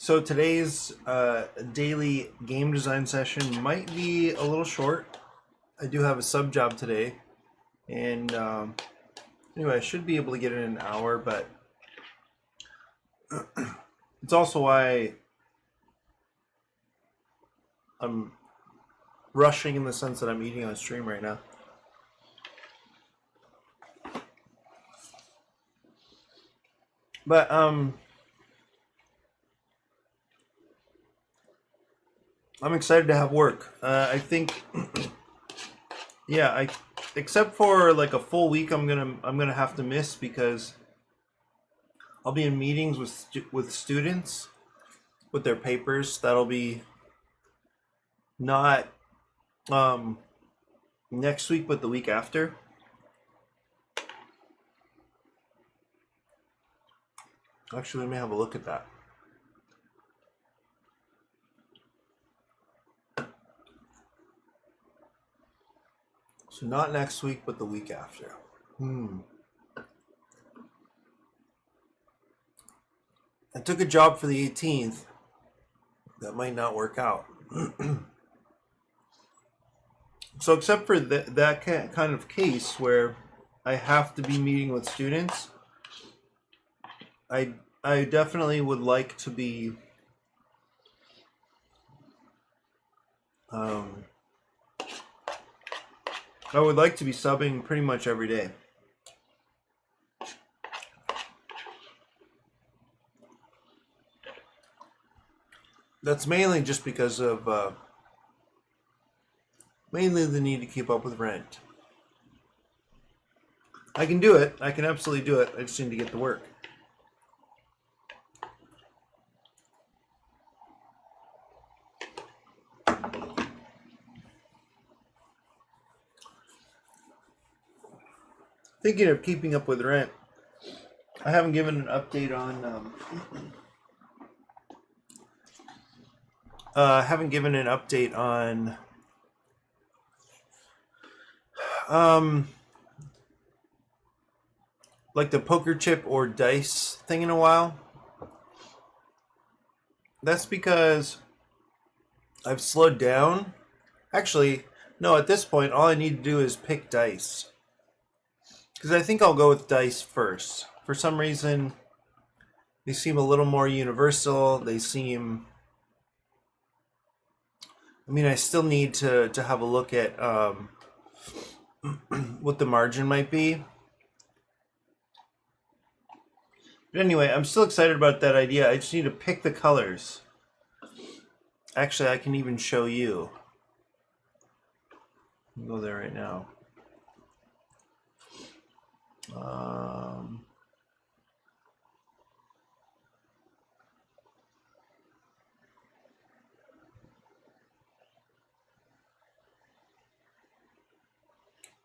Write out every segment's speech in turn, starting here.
So today's daily game design session might be a little short. I do have a sub job today, and anyway, I should be able to get in an hour, but it's also why I'm rushing in the sense that I'm eating on stream right now. But I'm excited to have work. I think, yeah, except for like a full week, I'm gonna have to miss because I'll be in meetings with students with their papers. That'll be not next week, but the week after. Actually, let me have a look at that. So not next week, but the week after. I took a job for the 18th. That might not work out. So except for that kind of case where I have to be meeting with students, I definitely would like to be I would like to be subbing pretty much every day. That's mainly just because of mainly the need to keep up with rent. I can do it. I can absolutely do it. I just need to get to work. Thinking of keeping up with rent, I haven't given an update on like the poker chip or dice thing in a while. That's because I've slowed down. Actually, no, at this point, all I need to do is pick dice. Because I think I'll go with dice first. For some reason, they seem a little more universal. They seem... I mean, I still need to have a look at what the margin might be. But anyway, I'm still excited about that idea. I just need to pick the colors. Actually, I can even show you. I'll go there right now.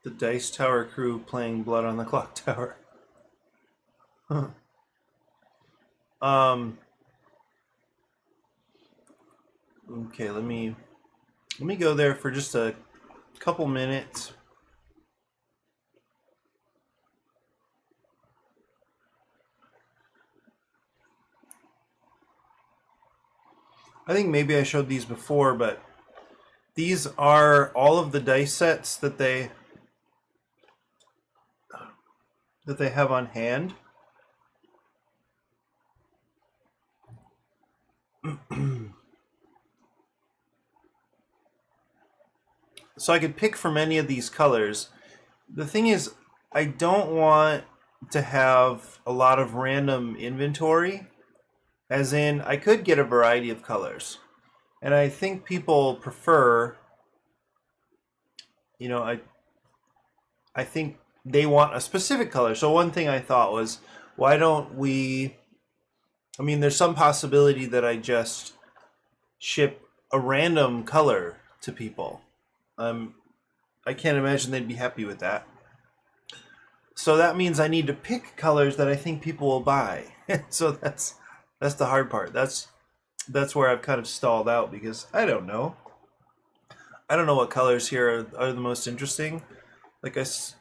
The Dice Tower crew playing Blood on the Clock Tower. Okay, let me go there for just a couple minutes. I think maybe I showed these before, but these are all of the dice sets that they have on hand. So I could pick from any of these colors. The thing is, I don't want to have a lot of random inventory. As in, I could get a variety of colors. And I think people prefer, you know, I think they want a specific color. So one thing I thought was, why don't we, I mean, there's some possibility that I just ship a random color to people. I can't imagine they'd be happy with that. So that means I need to pick colors that I think people will buy. So that's the hard part. That's where I've kind of stalled out because I don't know. I don't know what colors here are the most interesting. Like this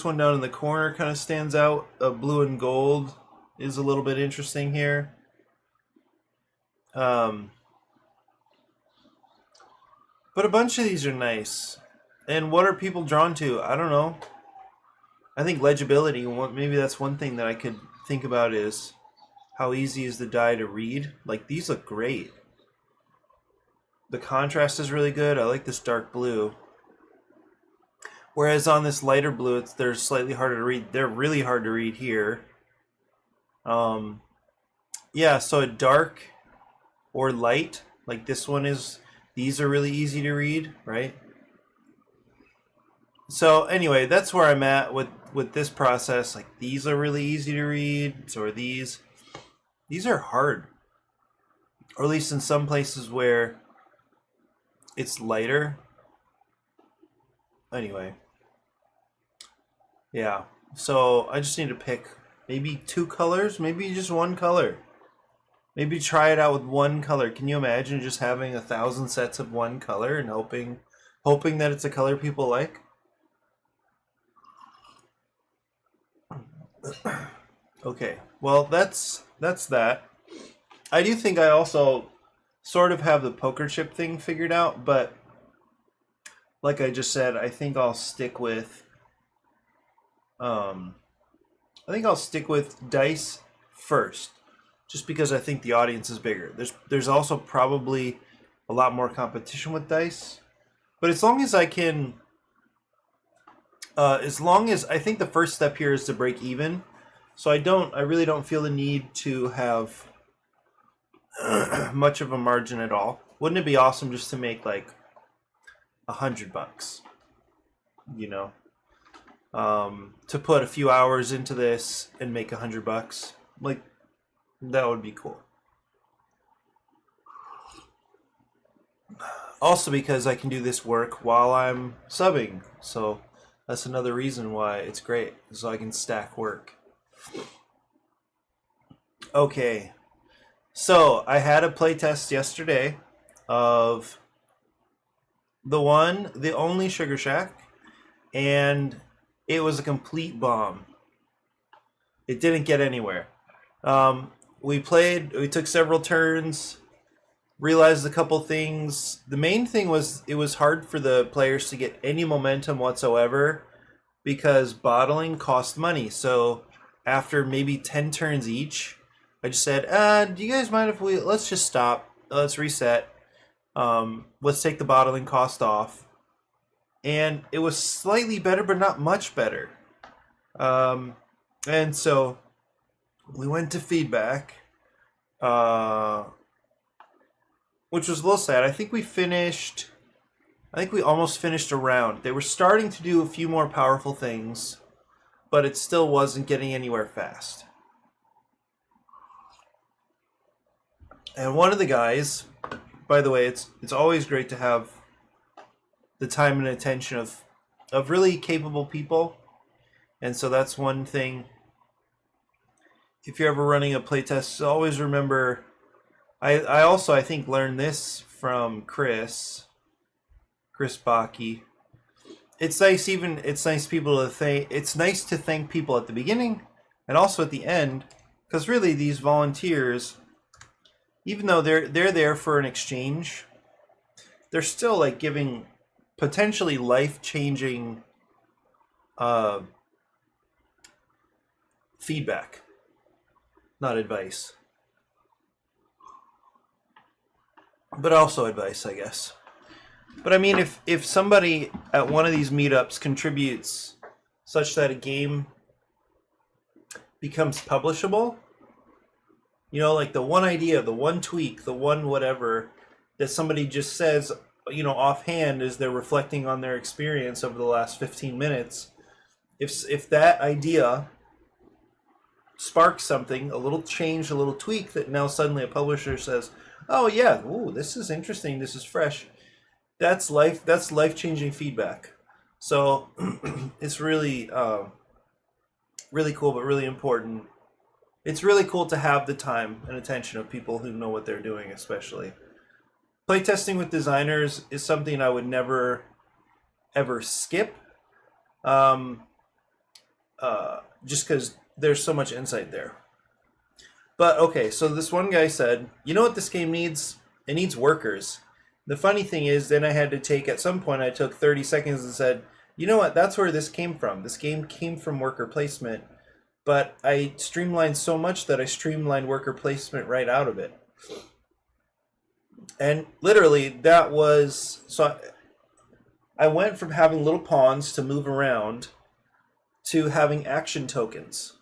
one down in the corner kind of stands out. Blue and gold is a little bit interesting here. Um, but a bunch of these are nice. And what are people drawn to? I don't know. I think legibility, maybe that's one thing that I could think about is how easy is the die to read. Like, these look great. The contrast is really good. I like this dark blue. Whereas on this lighter blue, they're slightly harder to read. They're really hard to read here. Yeah, so a dark or light, like this one is, these are really easy to read, right? So anyway, that's where I'm at with this process. Like, these are really easy to read. So are these. These are hard. Or at least in some places where it's lighter. Anyway. Yeah. So I just need to pick maybe 2 colors, maybe just 1 color. Maybe try it out with 1 color. Can you imagine just having 1,000 sets of 1 color and hoping that it's a color people like? Okay. Well, that's that. I do think I also sort of have the poker chip thing figured out, but like I just said, I think I'll stick with dice first, just because I think the audience is bigger. There's also probably a lot more competition with dice, but as long as I can, I think the first step here is to break even, so I really don't feel the need to have much of a margin at all. Wouldn't it be awesome just to make like $100, you know? To put a few hours into this and make $100, like, that would be cool. Also because I can do this work while I'm subbing, so that's another reason why it's great, so I can stack work. Okay, so I had a playtest yesterday of the only Sugar Shack, and it was a complete bomb. It didn't get anywhere. We took several turns, realized a couple things. The main thing was it was hard for the players to get any momentum whatsoever because bottling cost money. So after maybe 10 turns each, I just said, do you guys mind if let's just stop, let's reset, let's take the bottling cost off. And it was slightly better, but not much better. And so we went to feedback, which was a little sad. I think we almost finished a round. They were starting to do a few more powerful things, but it still wasn't getting anywhere fast. And one of the guys, by the way, it's always great to have the time and attention of really capable people. And so that's one thing. If you're ever running a playtest, always remember, I also, I think, learned this from Chris Baki. It's nice to thank people at the beginning and also at the end, because really these volunteers, even though they're there for an exchange, they're still like giving potentially life-changing feedback, not advice, but also advice, I guess. But I mean, if somebody at one of these meetups contributes such that a game becomes publishable, you know, like the one idea, the one tweak, the one whatever that somebody just says, you know, offhand as they're reflecting on their experience over the last 15 minutes, if that idea sparks something, a little change, a little tweak, that now suddenly a publisher says, oh yeah, ooh, this is interesting, this is fresh, that's life-changing feedback. So it's really really cool, but really important. It's really cool to have the time and attention of people who know what they're doing, especially. Playtesting with designers is something I would never, ever skip, just because there's so much insight there. But okay, so this one guy said, you know what this game needs? It needs workers. The funny thing is, then I had to take, at some point, I took 30 seconds and said, you know what? That's where this came from. This game came from worker placement, but I streamlined so much that I streamlined worker placement right out of it. And literally, that was, so I went from having little pawns to move around to having action tokens.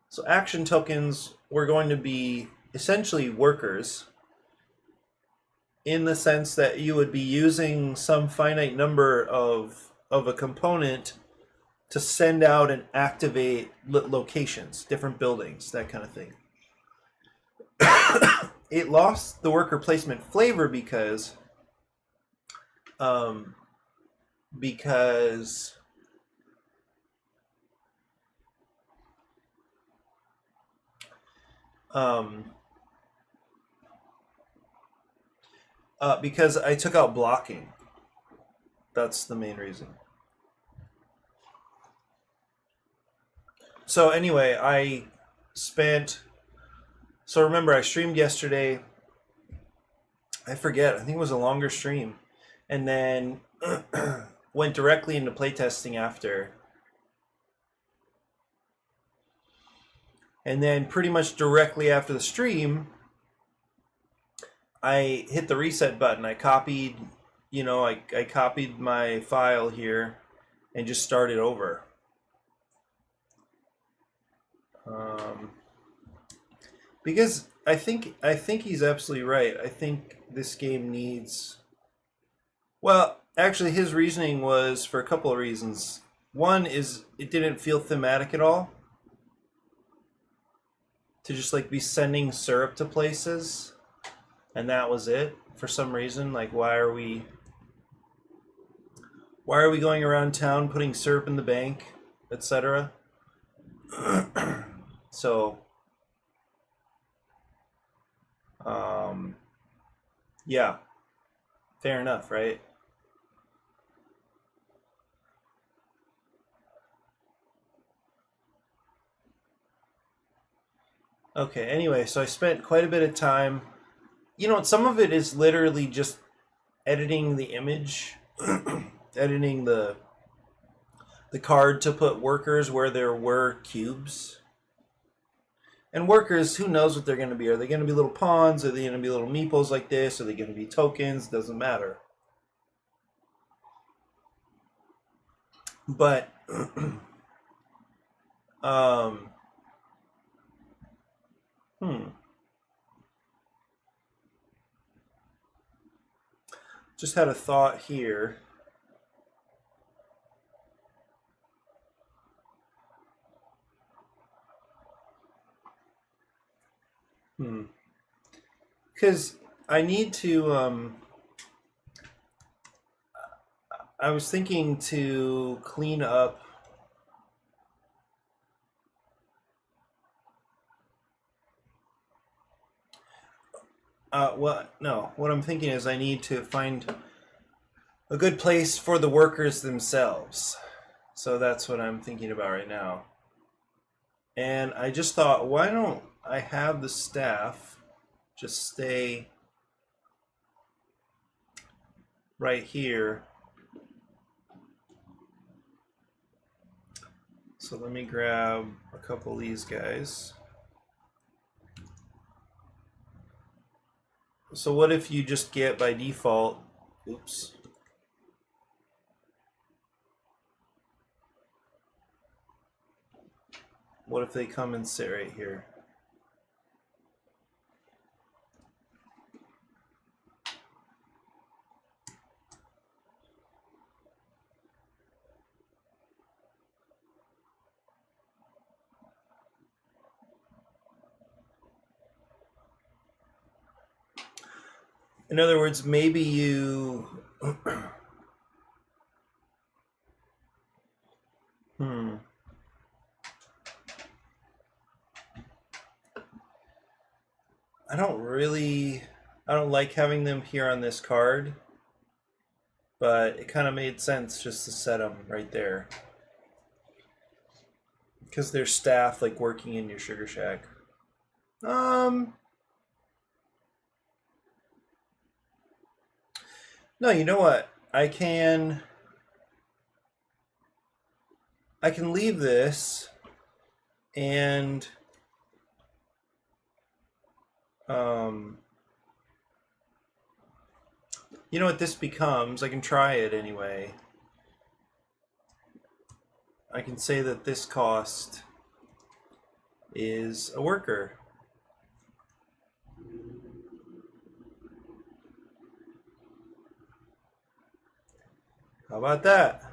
So action tokens were going to be essentially workers, in the sense that you would be using some finite number of a component to send out and activate locations, different buildings, that kind of thing. It lost the worker placement flavor because um, because because I took out blocking. That's the main reason. So anyway, so remember, I streamed yesterday. I forget. I think it was a longer stream, and then went directly into playtesting after. And then pretty much directly after the stream, I hit the reset button. I copied, I copied my file here and just started over. Because I think he's absolutely right. I think this game needs. Well, actually, his reasoning was for a couple of reasons. One is it didn't feel thematic at all. To just like be sending syrup to places, and that was it. For some reason, like why are we going around town putting syrup in the bank, etc. So, yeah, fair enough, right? Okay, anyway, so I spent quite a bit of time. Some of it is literally just editing the image, editing the card to put workers where there were cubes. And workers, who knows what they're going to be? Are they going to be little pawns? Are they going to be little meeples like this? Are they going to be tokens? Doesn't matter. But just had a thought here. Because I need to. I was thinking to clean up. What I'm thinking is I need to find a good place for the workers themselves. So that's what I'm thinking about right now. And I just thought, why don't I have the staff just stay right here. So let me grab a couple of these guys. So what if you just get by default, oops. What if they come and sit right here? In other words, maybe you I don't like having them here on this card, but it kind of made sense just to set them right there. Because they're staff like working in your Sugar Shack. No, you know what? I can leave this and um, you know what this becomes? I can try it anyway. I can say that this cost is a worker. How about that?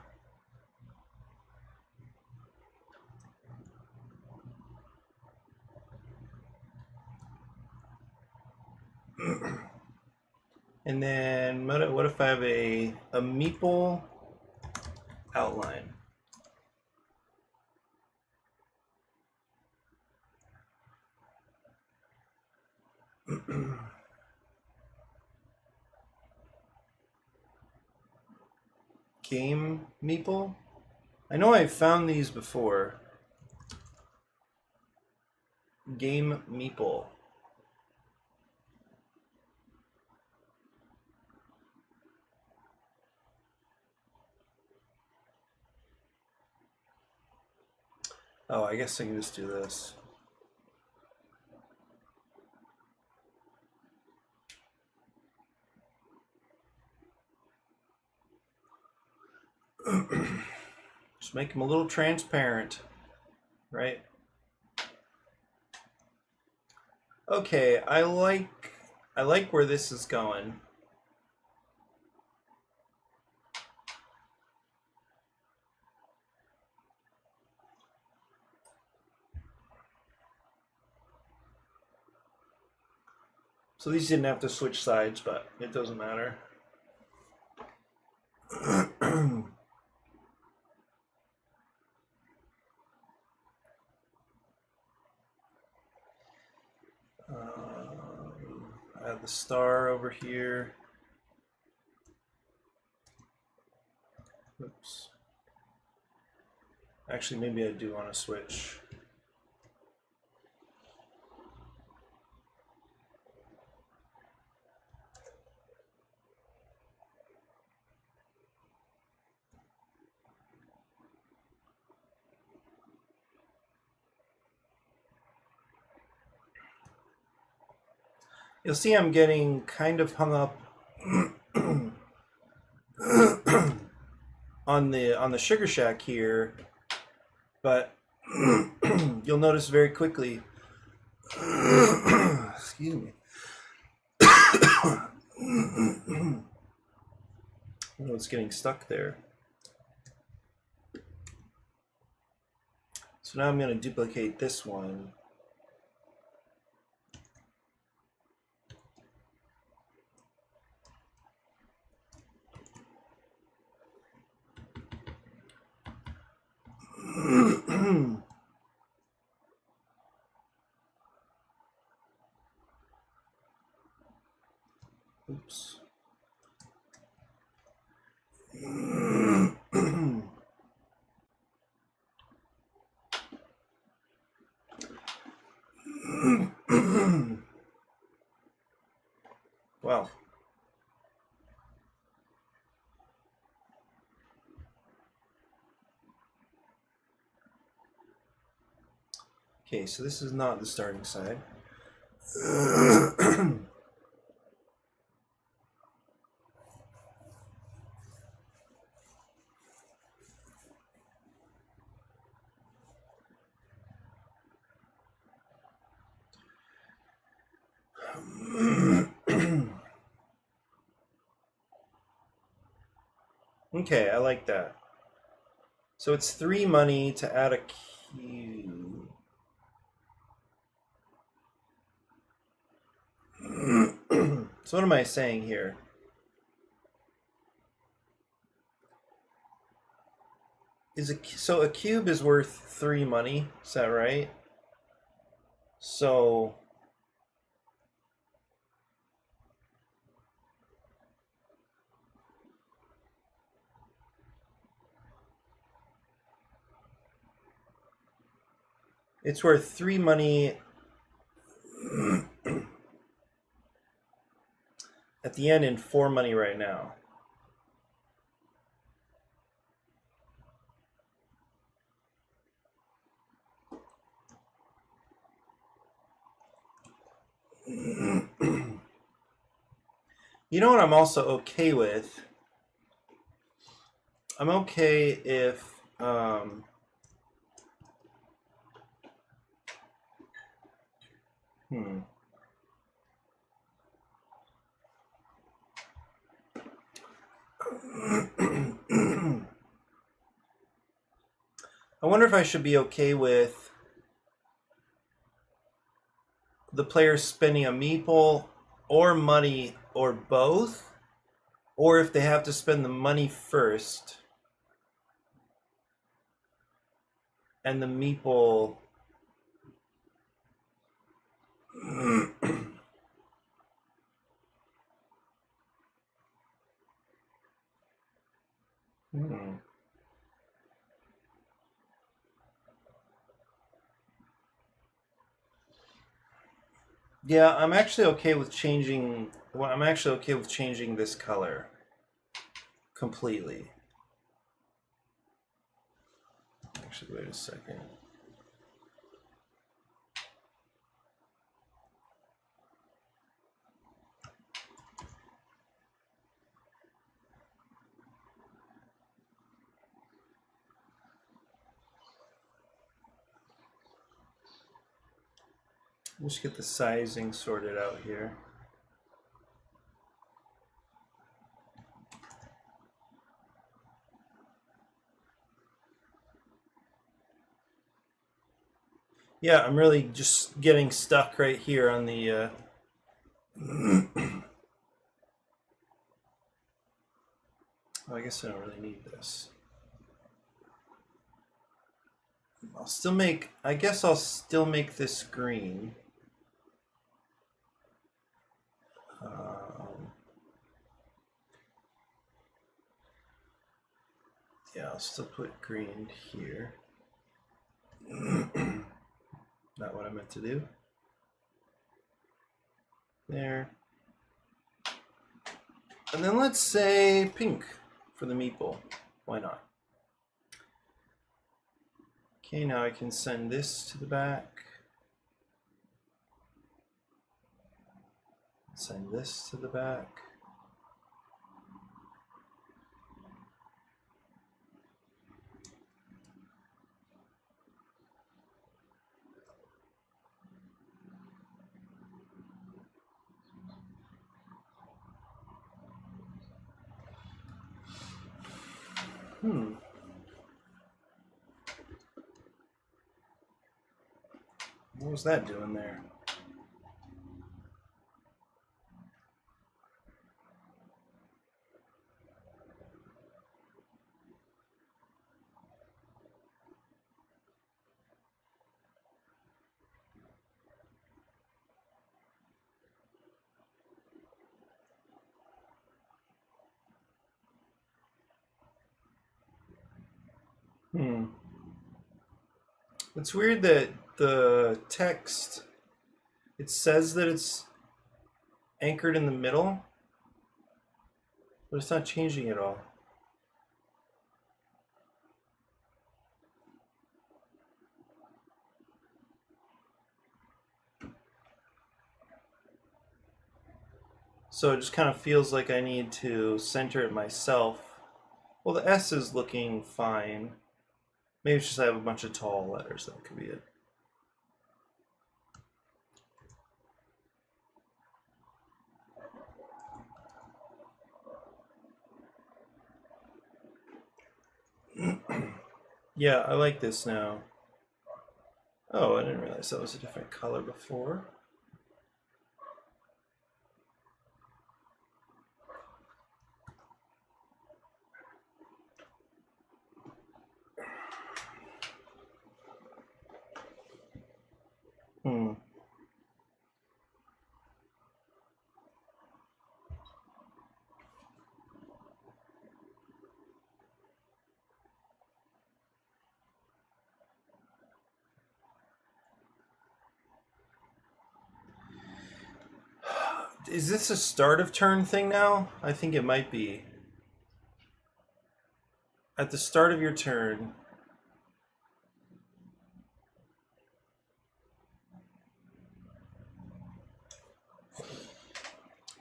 And then what if I have a meeple outline? Game meeple? I know I've found these before. Game meeple. Oh, I guess I can just do this. Just make them a little transparent, right? Okay, I like where this is going. So these didn't have to switch sides, but it doesn't matter. I have the star over here. Oops. Actually, maybe I do want to switch. You'll see I'm getting kind of hung up on the Sugar Shack here, but you'll notice very quickly. Excuse me. Oh, it's getting stuck there. So now I'm going to duplicate this one. Oops. Well. Okay, so this is not the starting side. Okay, I like that. So it's 3 money to add a cube. So what am I saying here? So a cube is worth 3 money, is that right? So it's worth 3 money at the end in 4 money right now. You know what I'm also okay with? I'm okay if I wonder if I should be okay with the player spending a meeple or money or both, or if they have to spend the money first and the meeple. Yeah, I'm actually okay with changing. Well, I'm actually okay with changing this color completely. Actually, wait a second. Let's get the sizing sorted out here. Yeah, I'm really just getting stuck right here on the I guess I don't really need this. I guess I'll still make this green. Yeah, I'll still put green here. Not what I meant to do. There. And then let's say pink for the meeple. Why not? Okay, now I can send this to the back. Send this to the back. What was that doing there? It's weird that the text, it says that it's anchored in the middle, but it's not changing at all. So it just kind of feels like I need to center it myself. Well, the S is looking fine. Maybe it's just I have a bunch of tall letters. That could be it. Yeah, I like this now. Oh, I didn't realize that was a different color before. Is this a start of turn thing now? I think it might be. At the start of your turn,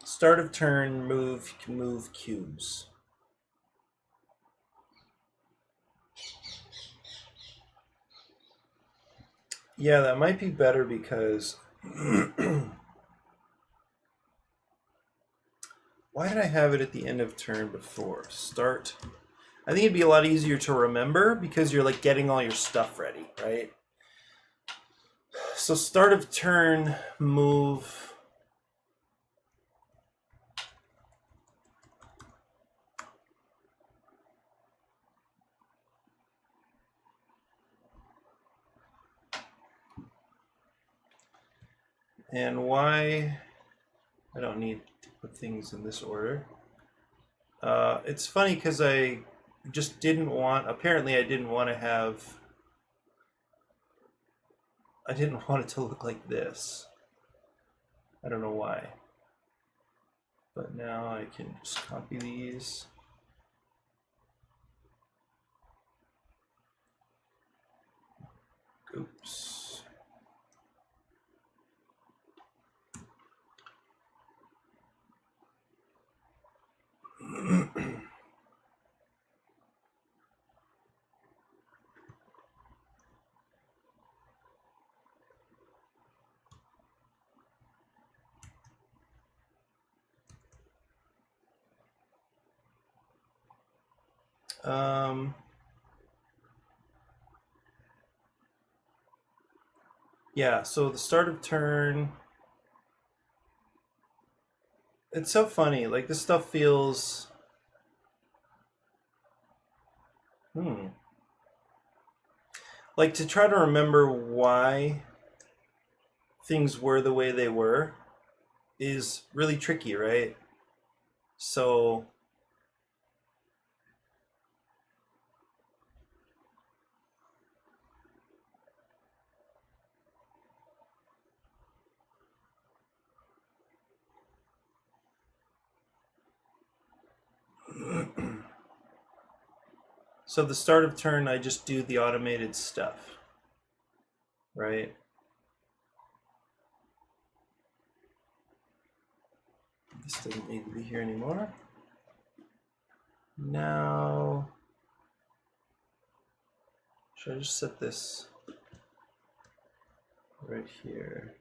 start of turn, move cubes. Yeah, that might be better because why did I have it at the end of turn before? Start. I think it'd be a lot easier to remember because you're like getting all your stuff ready, right? So start of turn, move. And why? I don't need to put things in this order. It's funny because I just didn't want, apparently I didn't want to have, I didn't want it to look like this. I don't know why. But now I can just copy these. Oops. Yeah, so the start of turn, it's so funny. Like this stuff feels, like to try to remember why things were the way they were is really tricky, right? So so the start of turn, I just do the automated stuff, right? This doesn't need to be here anymore. Now, should I just set this right here?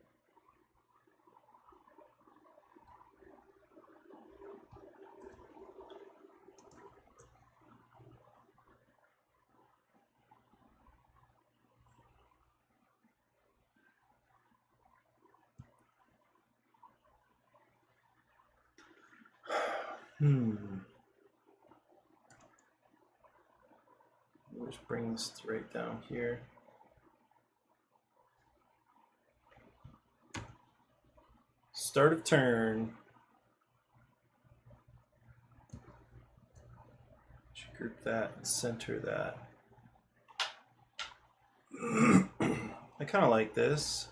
Let's bring this right down here. Start of turn. Should group that and center that. I kind of like this.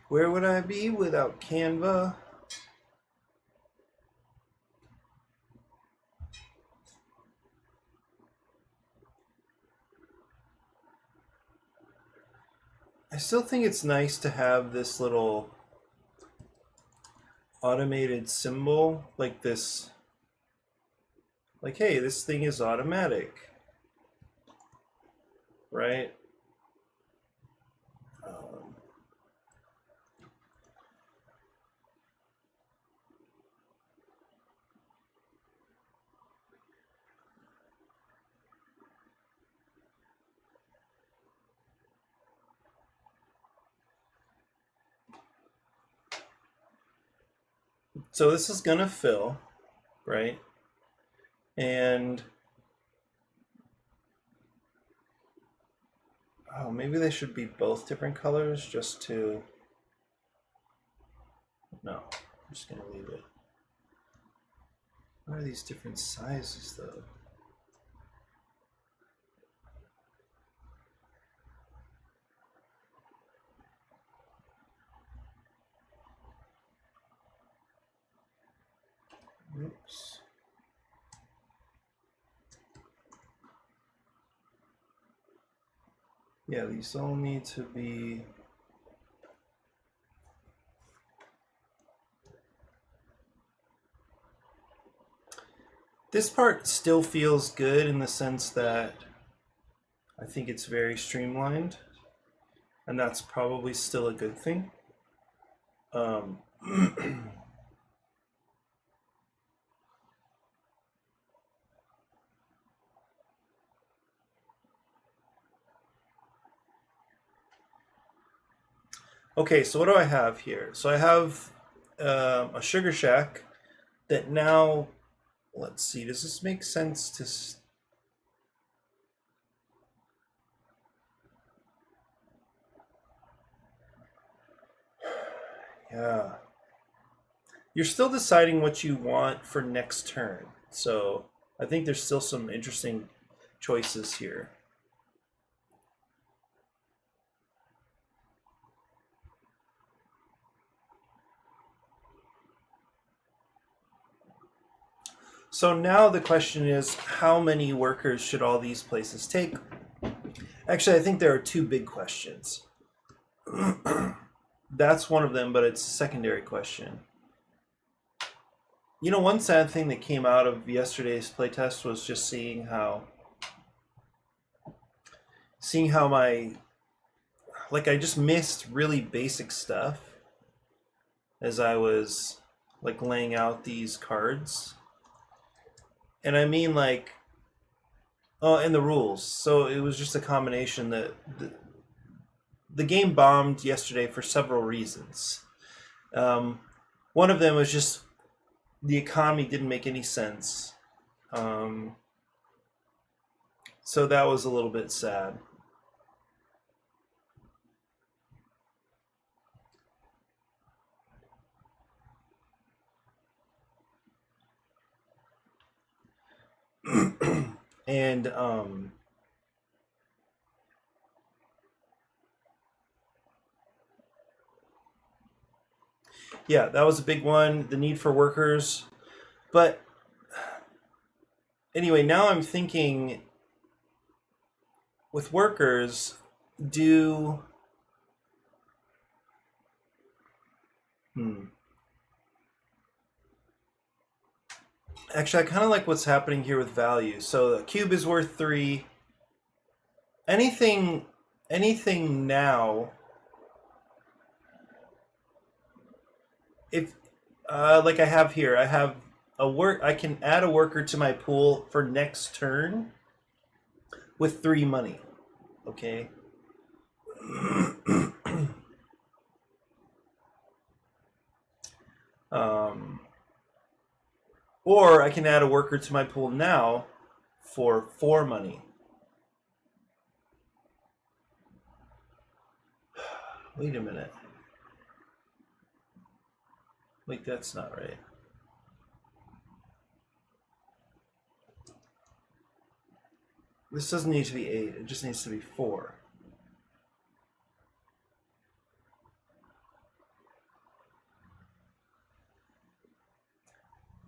Where would I be without Canva? I still think it's nice to have this little automated symbol like this. Like, hey, this thing is automatic, right? So this is gonna fill, right? And oh, maybe they should be both different colors just to, no, I'm just gonna leave it. What are these different sizes though? Oops. Yeah, these all need to be. This part still feels good in the sense that I think it's very streamlined, and that's probably still a good thing. Okay, so what do I have here? So I have a sugar shack that now, let's see, does this make sense to... Yeah. You're still deciding what you want for next turn. So I think there's still some interesting choices here. So now the question is, how many workers should all these places take? Actually, I think there are two big questions. That's one of them, but it's a secondary question. You know, one sad thing that came out of yesterday's playtest was just seeing how my, like, I just missed really basic stuff as I was like laying out these cards. And I mean, like, oh, and the rules. So it was just a combination that the game bombed yesterday for several reasons. One of them was just the economy didn't make any sense. So that was a little bit sad. And yeah, that was a big one, the need for workers. But anyway, now I'm thinking with workers, actually, I kind of like what's happening here with value. So a cube is worth 3. Anything now, if like I have here, I have I can add a worker to my pool for next turn with 3 money. Okay. Or I can add a worker to my pool now for 4 money. Wait a minute. Wait, that's not right. This doesn't need to be 8, it just needs to be 4.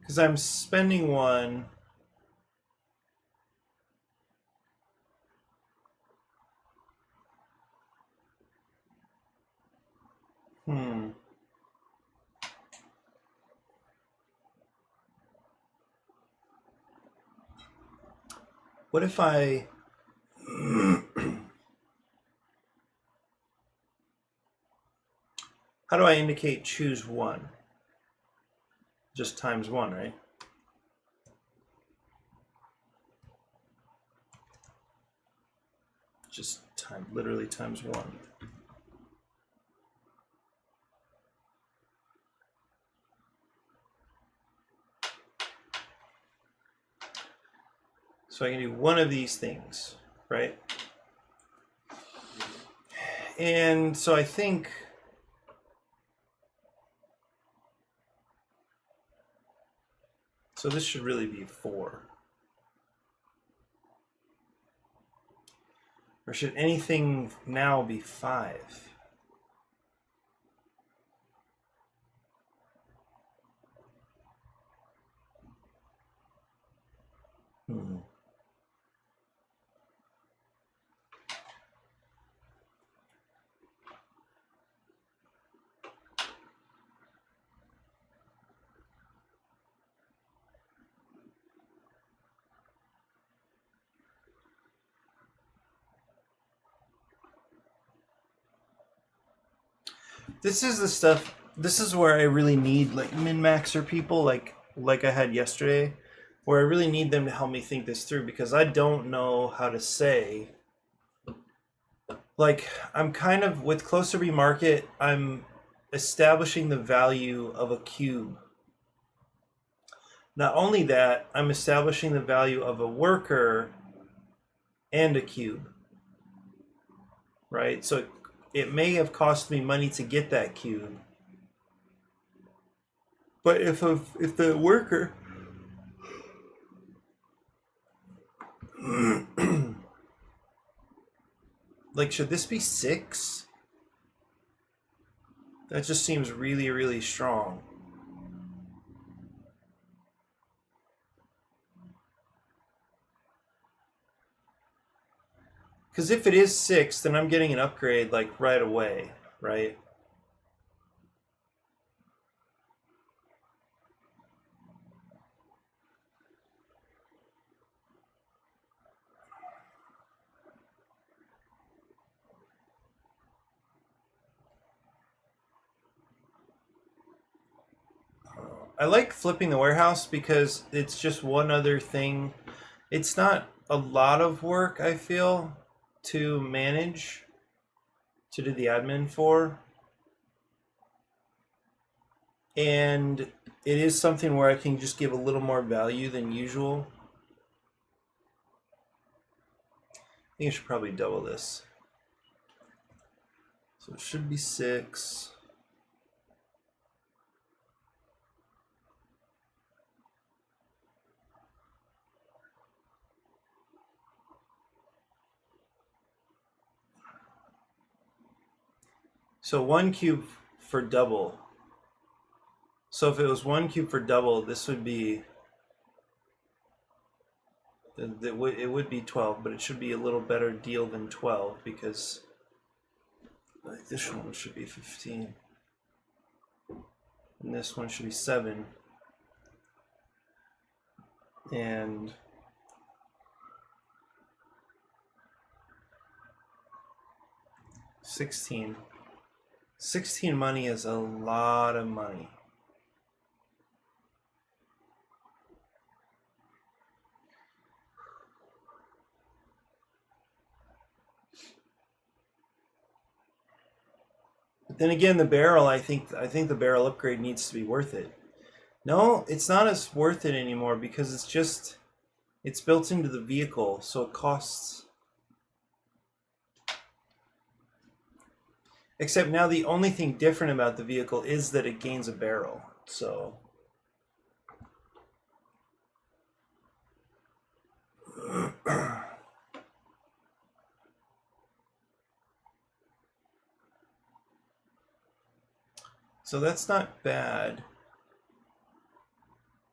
Because I'm spending 1. What if I... How do I indicate choose 1? Just times 1, right? Just literally times 1. So I can do one of these things, right? And so I think so this should really be 4. Or should anything now be 5? This is the stuff. This is where I really need like min-maxer people, like I had yesterday, where I really need them to help me think this through because I don't know how to say. Like I'm kind of with closer remarket, I'm establishing the value of a cube. Not only that, I'm establishing the value of a worker and a cube. Right? So it may have cost me money to get that cube. But if the worker like should this be 6? That just seems really, really strong. Because if it is 6, then I'm getting an upgrade like right away, right? I like flipping the warehouse because it's just one other thing. It's not a lot of work, I feel, to manage, to do the admin for. And it is something where I can just give a little more value than usual. I think I should probably double this. So it should be 6. So 1 cube for double. So if it was 1 cube for double, this would be, it would be 12, but it should be a little better deal than 12 because like this one should be 15. And this one should be 7. And $16. 16 money is a lot of money. But then again, the barrel, I think the barrel upgrade needs to be worth it. No, it's not as worth it anymore because it's built into the vehicle, so it costs. Except now the only thing different about the vehicle is that it gains a barrel. So so that's not bad,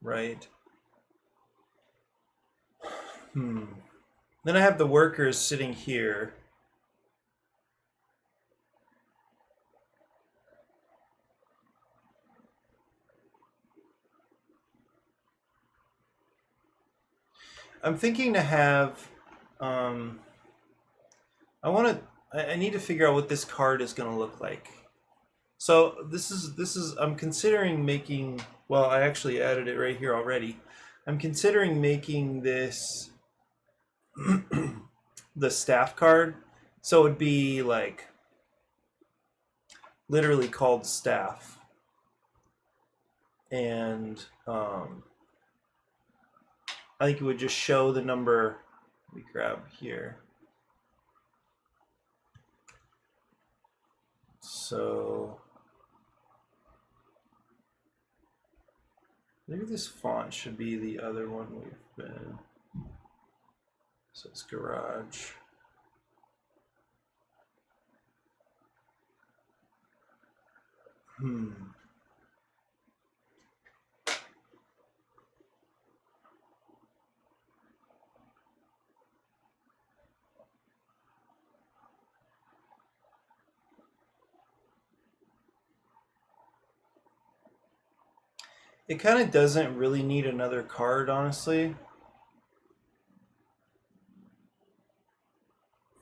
right? Then I have the workers sitting here. I'm thinking to have, I need to figure out what this card is going to look like. So this is, I'm considering making, well, I actually added it right here already. I'm considering making this the staff card. So it would be like literally called staff. And I think it would just show the number. Let me grab here. So maybe this font should be the other one we've been. So it's garage. It kind of doesn't really need another card, honestly.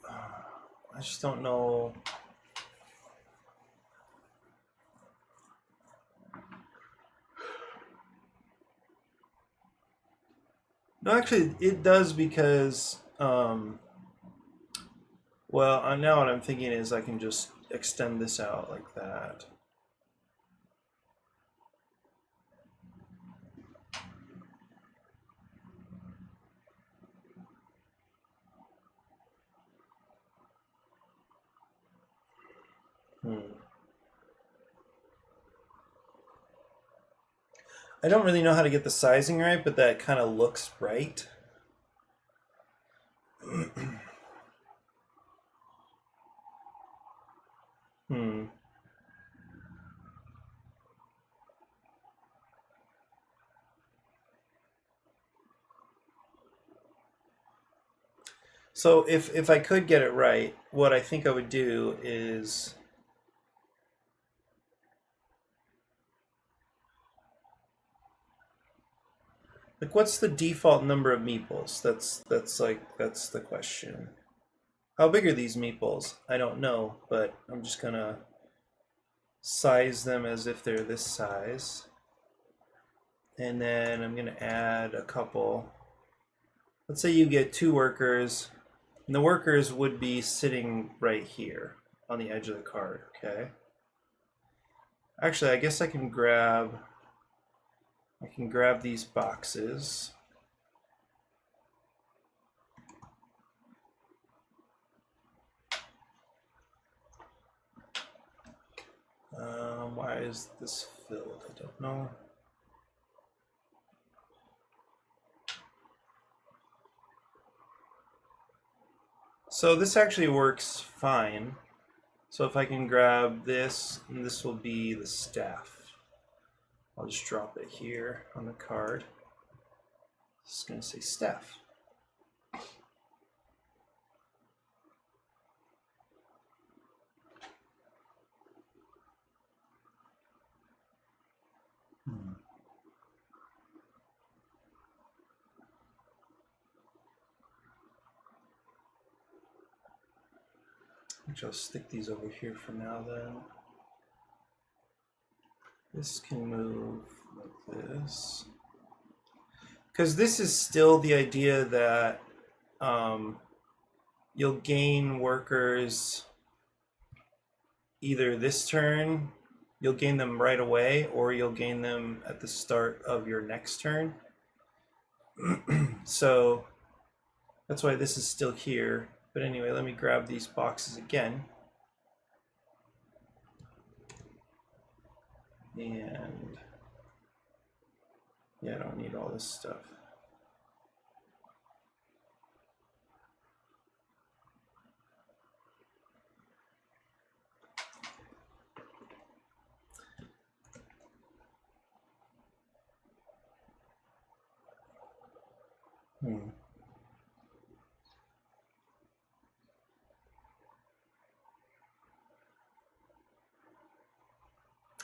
I just don't know. No, actually, it does because, well, now what I'm thinking is I can just extend this out like that. I don't really know how to get the sizing right, but that kind of looks right. Hmm. So if I could get it right, what I think I would do is like, what's the default number of meeples? That's the question. How big are these meeples? I don't know, but I'm just gonna size them as if they're this size. And then I'm gonna add a couple. Let's say you get 2 workers, and the workers would be sitting right here on the edge of the card, okay? Actually, I guess I can grab these boxes. Why is this filled? I don't know. So this actually works fine. So if I can grab this, and this will be the staff. I'll just drop it here on the card. It's going to say staff. I'll stick these over here for now then. This can move like this. Because this is still the idea that you'll gain workers either this turn, you'll gain them right away, or you'll gain them at the start of your next turn. So that's why this is still here. But anyway, let me grab these boxes again. And yeah, I don't need all this stuff.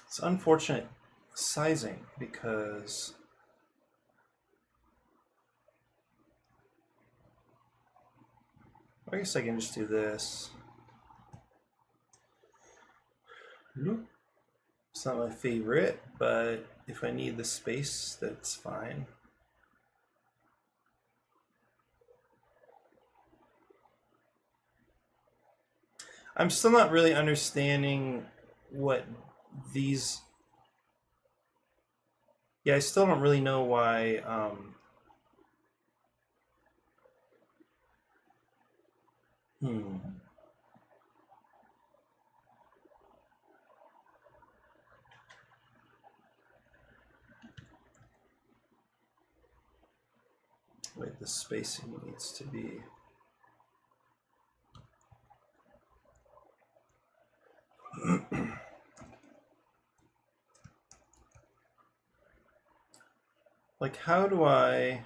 It's unfortunate sizing because I guess I can just do this. It's not my favorite, but if I need the space, that's fine. I'm still not really understanding what these. Yeah, I still don't really know why. Wait, the spacing needs to be. Like, how do I?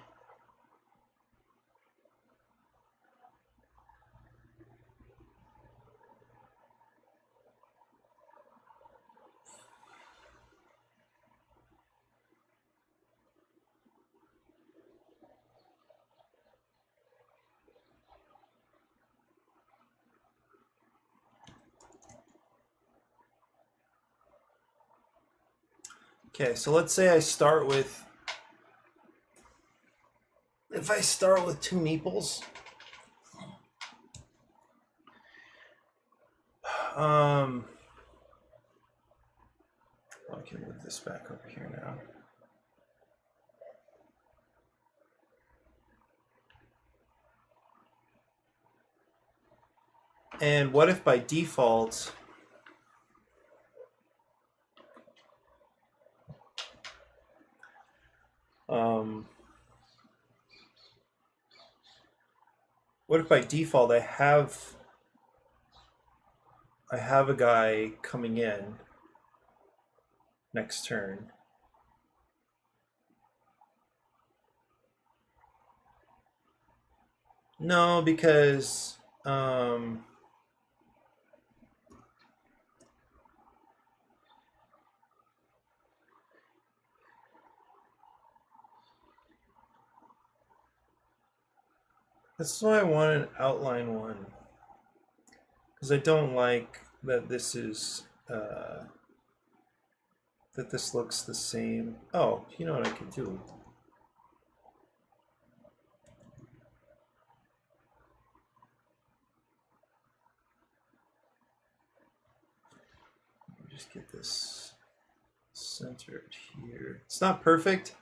Okay, so let's say I start with if I start with 2 meeples, I can move this back over here now. And what if by default what if by default I have a guy coming in next turn? No, because that's why I want an outline one, because I don't like that this is that this looks the same. Oh, you know what I could do? Just get this centered here. It's not perfect,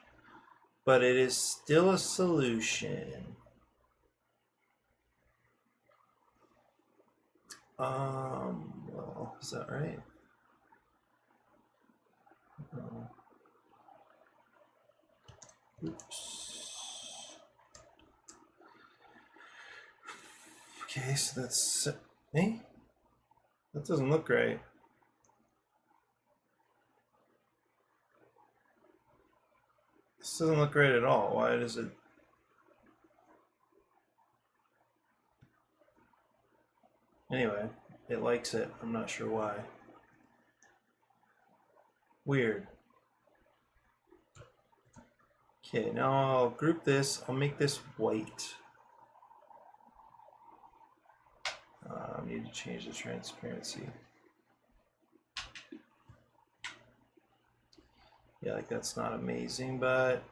but it is still a solution. Well, is that right? Oops. Okay, so that's me. That doesn't look right. This doesn't look right at all. Why does it? Anyway, it likes it. I'm not sure why. Weird. Okay, now I'll group this. I'll make this white. I need to change the transparency. Yeah, like that's not amazing, but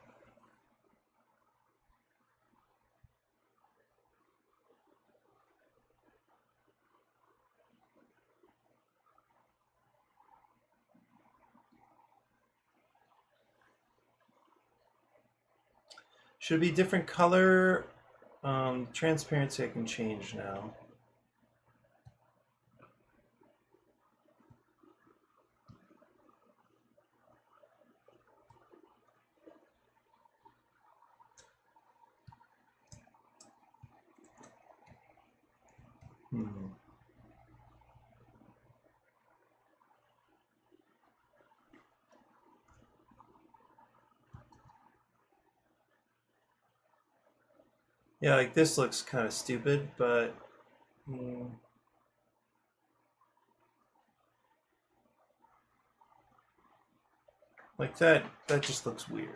should be different color. Transparency I can change now. Yeah, like this looks kind of stupid, but like that just looks weird.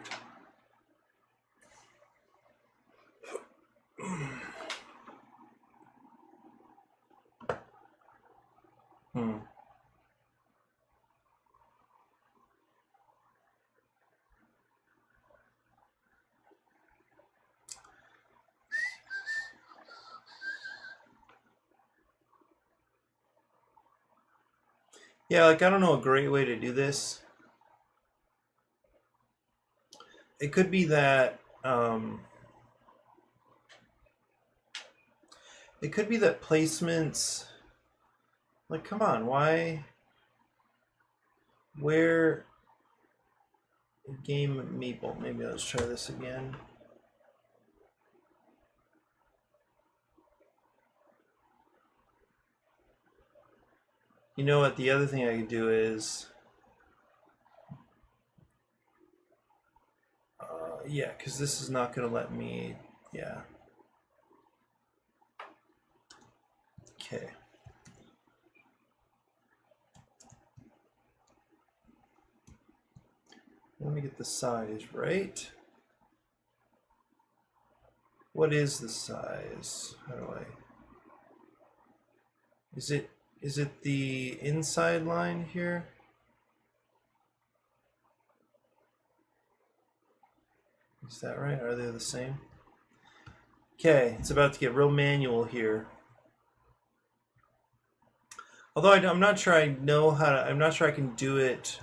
Yeah, like I don't know a great way to do this. It could be that placements, like come on, why, where game meeple, maybe let's try this again. You know what, the other thing I could do is yeah, because this is not going to let me, yeah. Okay. Let me get the size right. What is the size? How do I? Is it the inside line here? Is that right? Are they the same? Okay, it's about to get real manual here. Although I'm not sure I know how to, I'm not sure I can do it.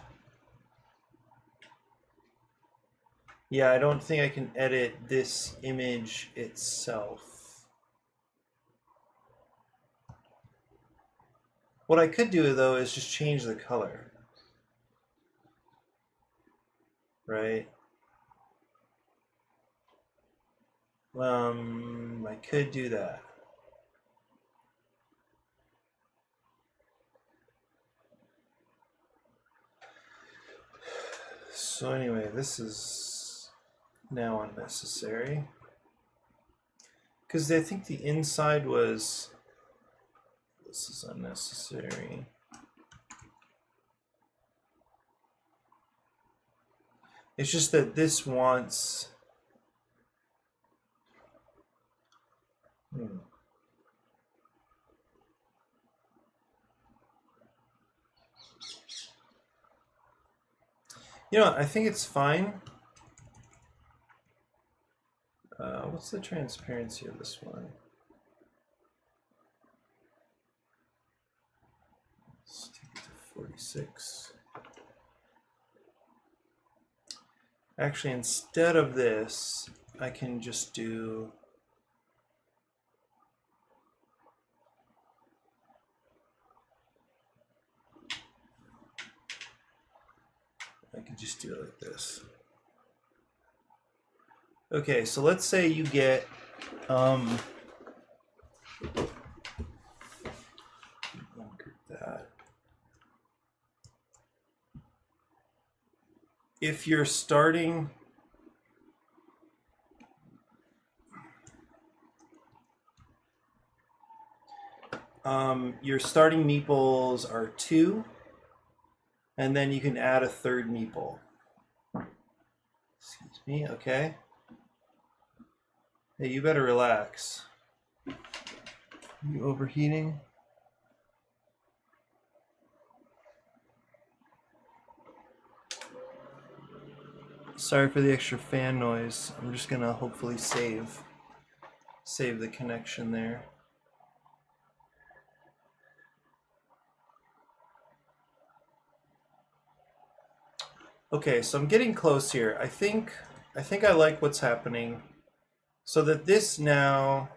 Yeah, I don't think I can edit this image itself. What I could do though is just change the color. Right? I could do that. So anyway, this is now unnecessary. Because I think the inside was, this is unnecessary. It's just that this wants, you know, I think it's fine. What's the transparency of this one? Let's take it to 46. Actually, instead of this, I can just do, I can just do it like this. Okay, so let's say you get that. If you're starting your starting meeples are 2, and then you can add a third meeple. Excuse me, okay. Hey, you better relax. You overheating? Sorry for the extra fan noise. I'm just gonna hopefully save the connection there. Okay, so I'm getting close here. I think I like what's happening. So that this now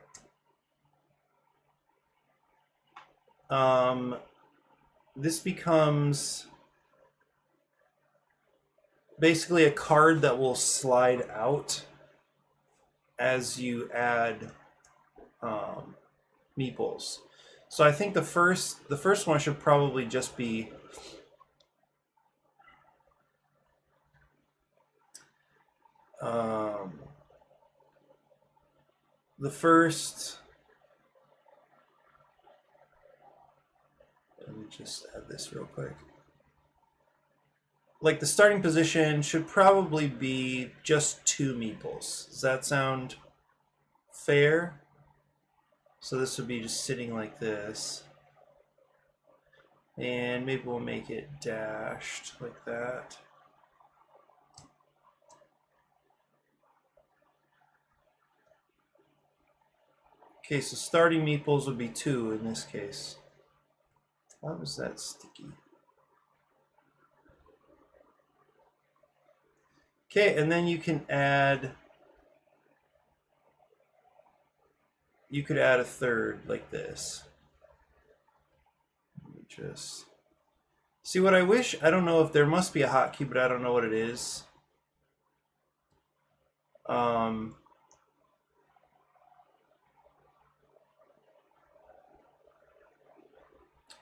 this becomes basically a card that will slide out as you add meeples. So I think the first one should probably just be the first. Let me just add this real quick. Like the starting position should probably be just 2 meeples. Does that sound fair? So this would be just sitting like this. And maybe we'll make it dashed like that. Okay, so starting meeples would be 2 in this case. Why was that sticky? Okay, and then you can add, you could add a third like this. Let me just see what I wish. I don't know if there must be a hotkey, but I don't know what it is.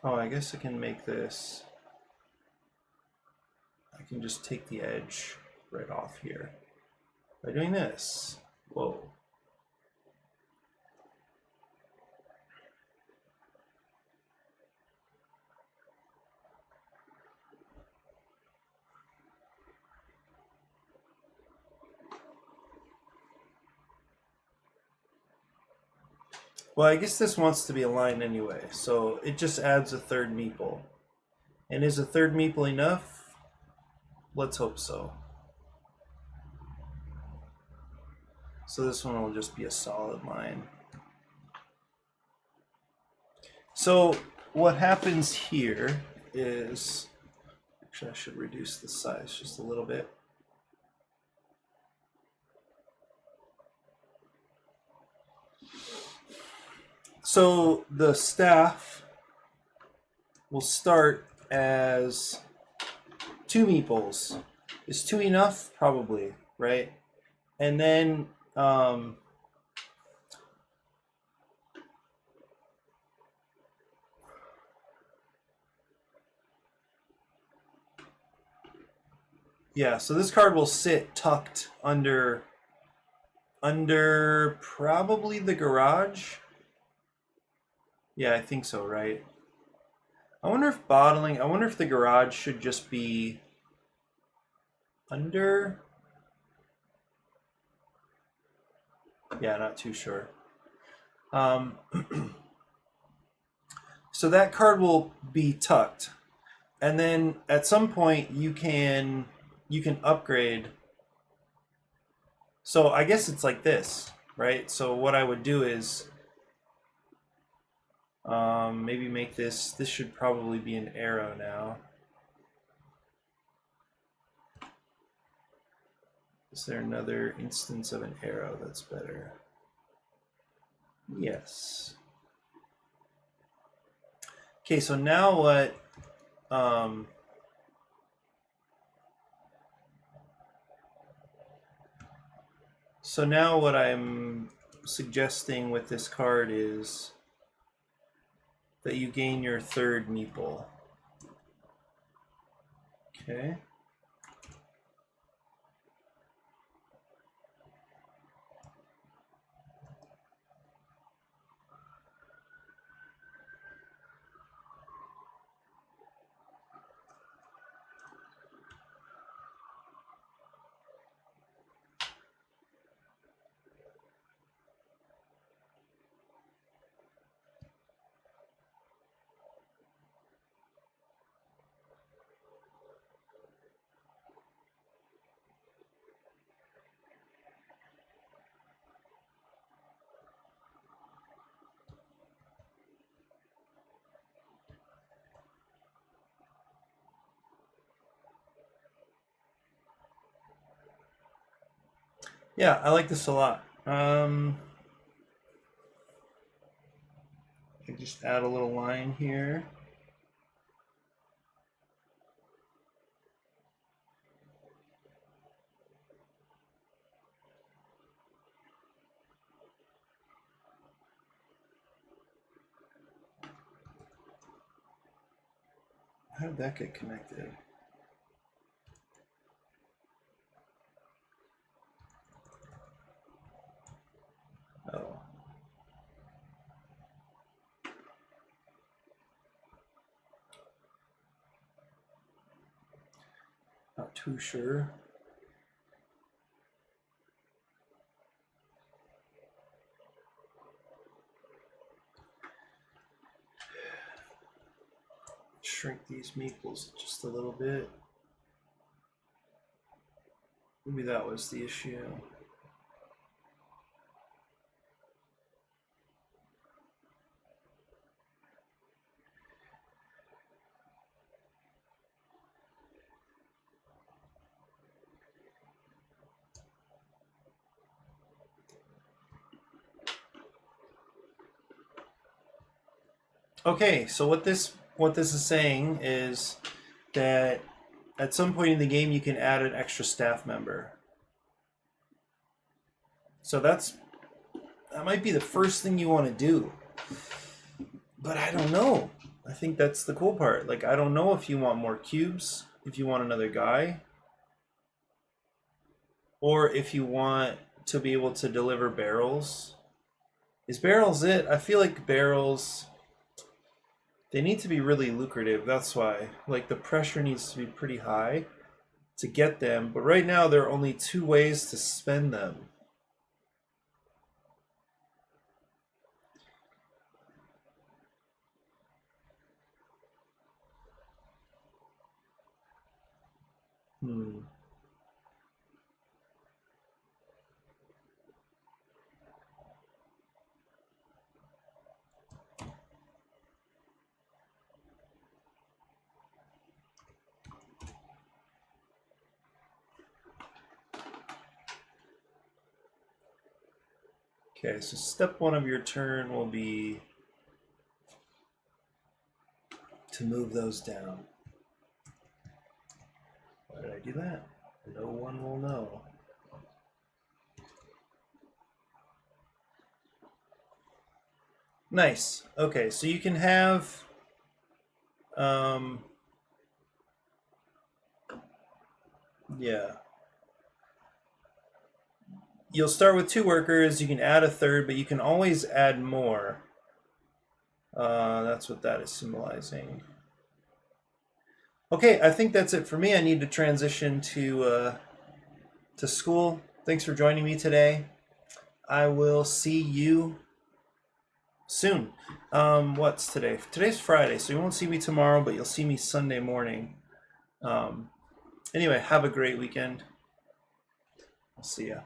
Oh, I guess I can make this. I can just take the edge right off here by doing this. Whoa. Well, I guess this wants to be aligned anyway, so it just adds a third meeple. And is a third meeple enough? Let's hope so. So this one will just be a solid line. So what happens here is, actually I should reduce the size just a little bit. So the staff will start as 2 meeples. Is 2 enough? Probably, right? And then yeah, so this card will sit tucked under probably the garage. Yeah, I think so, right? I wonder if the garage should just be under. Yeah, not too sure. So that card will be tucked. And then at some point you can upgrade. So I guess it's like this, right? So what I would do is maybe make this should probably be an arrow now. Is there another instance of an arrow that's better? Yes. Okay, so now what I'm suggesting with this card is that you gain your 3rd meeple. Okay. Yeah, I like this a lot. I just add a little line here. How did that get connected? Oh. Not too sure. Shrink these meeples just a little bit. Maybe that was the issue. Okay, so what this is saying is that at some point in the game you can add an extra staff member. So that might be the first thing you want to do. But I don't know. I think that's the cool part. Like, I don't know if you want more cubes, if you want another guy, or if you want to be able to deliver barrels. Is barrels it? I feel like barrels, they need to be really lucrative. That's why. Like, the pressure needs to be pretty high to get them. But right now, there are only 2 ways to spend them. Okay, so step 1 of your turn will be to move those down. Why did I do that? No one will know. Nice. Okay, so you can have yeah. You'll start with 2 workers, you can add a third, but you can always add more. That's what that is symbolizing. Okay, I think that's it for me. I need to transition to school. Thanks for joining me today. I will see you soon. What's today? Today's Friday, so you won't see me tomorrow, but you'll see me Sunday morning. Anyway, have a great weekend. I'll see ya.